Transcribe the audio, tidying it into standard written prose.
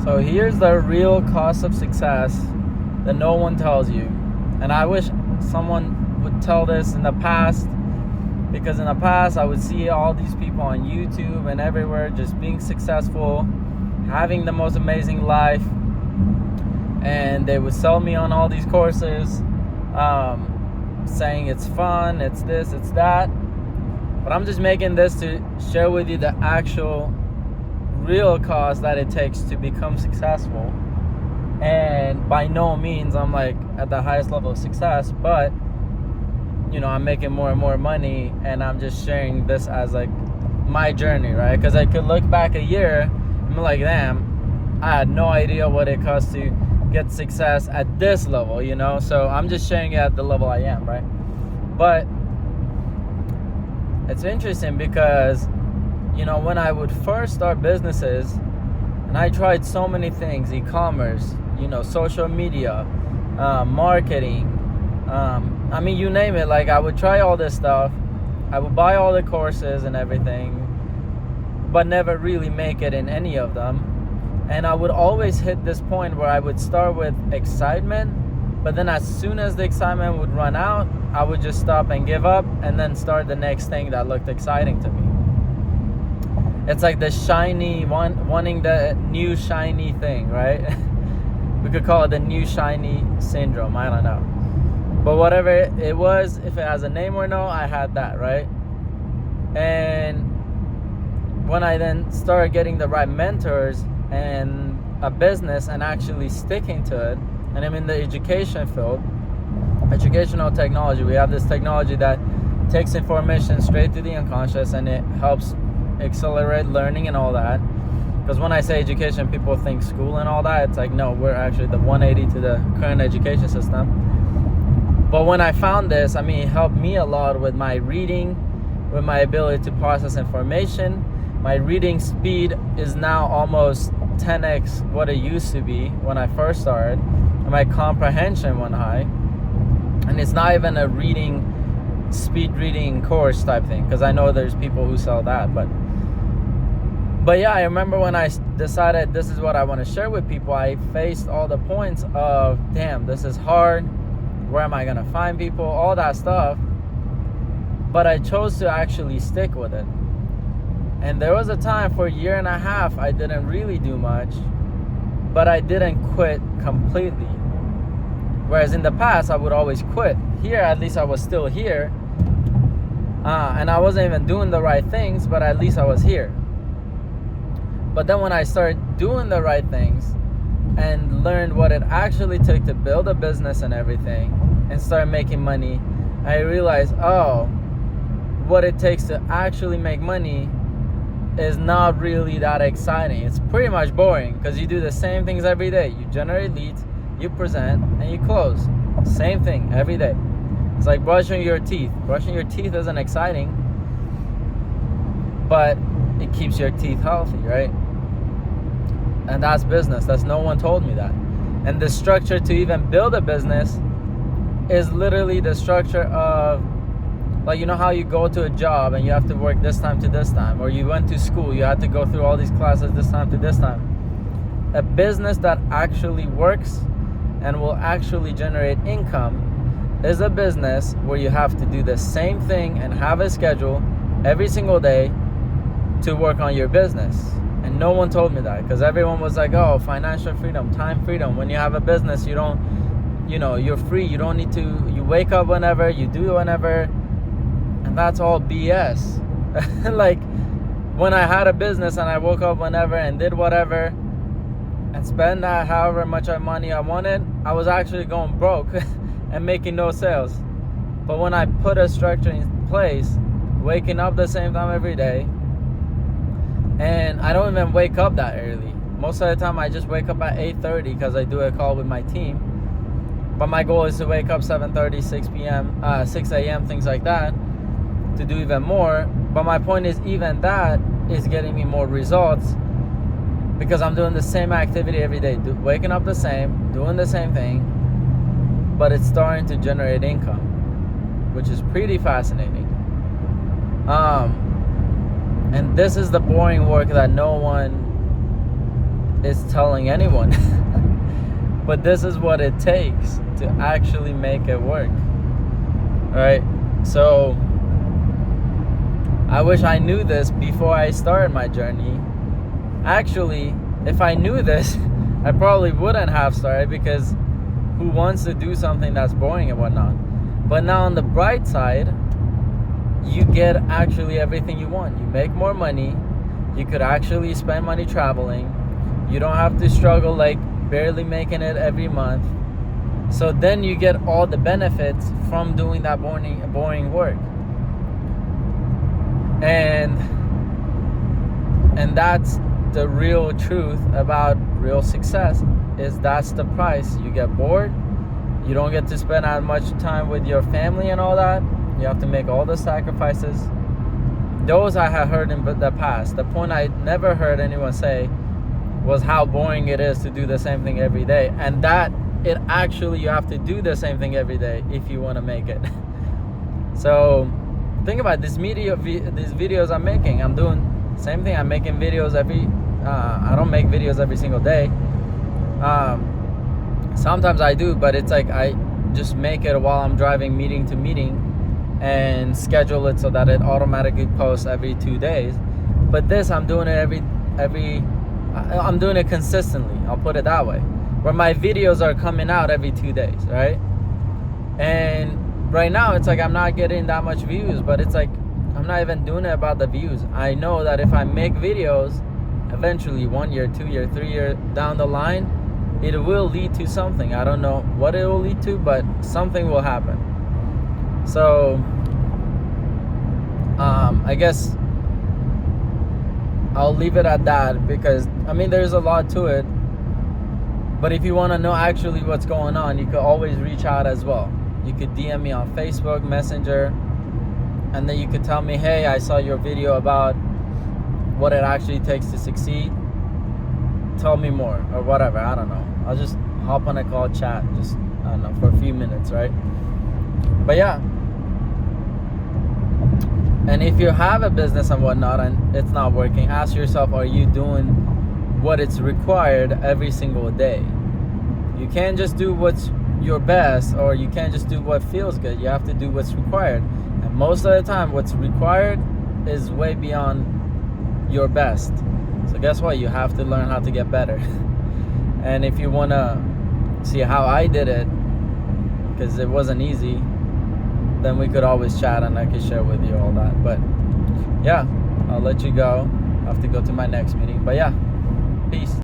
So here's the real cost of success that no one tells you. And I wish someone would tell this in the past, because in the past I would see all these people on YouTube and everywhere just being successful, having the most amazing life, and they would sell me on all these courses, saying it's fun, it's this, it's that. But I'm just making this to share with you the actual real cost that it takes to become successful. And by no means I'm like at the highest level of success, but I'm making more and more money, and I'm just sharing this as like my journey, right? Because I could look back a year and be like, damn, I had no idea what it costs to get success at this level, so I'm just sharing it at the level I am, right? But it's interesting because when I would first start businesses, and I tried so many things, e-commerce, social media, marketing, you name it. Like, I would try all this stuff, I would buy all the courses and everything, but never really make it in any of them. And I would always hit this point where I would start with excitement, but then as soon as the excitement would run out, I would just stop and give up, and then start the next thing that looked exciting to me. It's like the shiny wanting the new shiny thing, right? We could call it the new shiny syndrome, I don't know. But whatever it was, if it has a name or no, I had that, right? And when I then started getting the right mentors and a business and actually sticking to it, and I'm in the education field, educational technology. We have this technology that takes information straight to the unconscious, and it helps accelerate learning and all that. Because when I say education, people think school and all that. It's like, no, we're actually the 180 to the current education system. But when I found this, it helped me a lot with my reading, with my ability to process information. My reading speed is now almost 10x what it used to be when I first started, and my comprehension went high. And it's not even a speed reading course type thing, because I know there's people who sell that, but yeah, I remember when I decided this is what I want to share with people, I faced all the points of, damn, this is hard, where am I going to find people, all that stuff. But I chose to actually stick with it. And there was a time for a year and a half I didn't really do much, but I didn't quit completely. Whereas in the past I would always quit. Here, at least I was still here, and I wasn't even doing the right things, but at least I was here. But then when I started doing the right things and learned what it actually took to build a business and everything, and start making money, I realized, what it takes to actually make money is not really that exciting. It's pretty much boring, because you do the same things every day. You generate leads, you present, and you close. Same thing every day. It's like brushing your teeth. Brushing your teeth isn't exciting, but it keeps your teeth healthy, right? And that's business. No one told me that. And the structure to even build a business is literally the structure of, like, how you go to a job and you have to work this time to this time, or you went to school, you had to go through all these classes this time to this time. A business that actually works and will actually generate income is a business where you have to do the same thing and have a schedule every single day to work on your business. And no one told me that, because everyone was like, oh, financial freedom, time freedom. When you have a business, you don't, you're free. You don't need to, you wake up whenever, you do whenever. And that's all BS. Like, when I had a business and I woke up whenever and did whatever and spend however much money I wanted, I was actually going broke and making no sales. But when I put a structure in place, waking up the same time every day, and I don't even wake up that early. Most of the time I just wake up at 8:30 because I do a call with my team. But my goal is to wake up 7:30, 6 a.m., things like that, to do even more. But my point is, even that is getting me more results, because I'm doing the same activity every day, waking up the same, doing the same thing, but it's starting to generate income, which is pretty fascinating. And this is the boring work that no one is telling anyone. But this is what it takes to actually make it work. All right. So I wish I knew this before I started my journey. Actually, if I knew this, I probably wouldn't have started, because who wants to do something that's boring and whatnot? But now on the bright side, you get actually everything you want. You make more money. You could actually spend money traveling. You don't have to struggle like barely making it every month. So then you get all the benefits from doing that boring work. And that's the real truth about real success, is that's the price. You get bored. You don't get to spend as much time with your family and all that. You have to make all the sacrifices. Those I had heard in the past. The point I never heard anyone say was how boring it is to do the same thing every day, and that it actually, you have to do the same thing every day if you want to make it. So think about these videos I'm making. I'm doing the same thing. I'm making videos I don't make videos every single day. Sometimes I do, but it's like I just make it while I'm driving meeting to meeting and schedule it so that it automatically posts every 2 days. But this, I'm doing it I'm doing it consistently, I'll put it that way, where my videos are coming out every 2 days, right? And right now it's like I'm not getting that much views, but it's like I'm not even doing it about the views. I know that if I make videos, eventually 1 year, 2 year, 3 year down the line, it will lead to something. I don't know what it will lead to, but something will happen. So I guess I'll leave it at that, because I mean there's a lot to it. But if you want to know actually what's going on, you could always reach out as well. You could DM me on Facebook Messenger, and then you could tell me, hey, I saw your video about what it actually takes to succeed. Tell me more, or whatever. I don't know. I'll just hop on a call, chat, just, I don't know, for a few minutes, right? But yeah. And if you have a business and whatnot and it's not working, ask yourself, are you doing what it's required every single day? You can't just do what's your best, or you can't just do what feels good. You have to do what's required. And most of the time, what's required is way beyond your best. So guess what? You have to learn how to get better. And if you want to see how I did it, because it wasn't easy, then we could always chat and I could share with you all that. But yeah, I'll let you go. I have to go to my next meeting. But yeah, peace.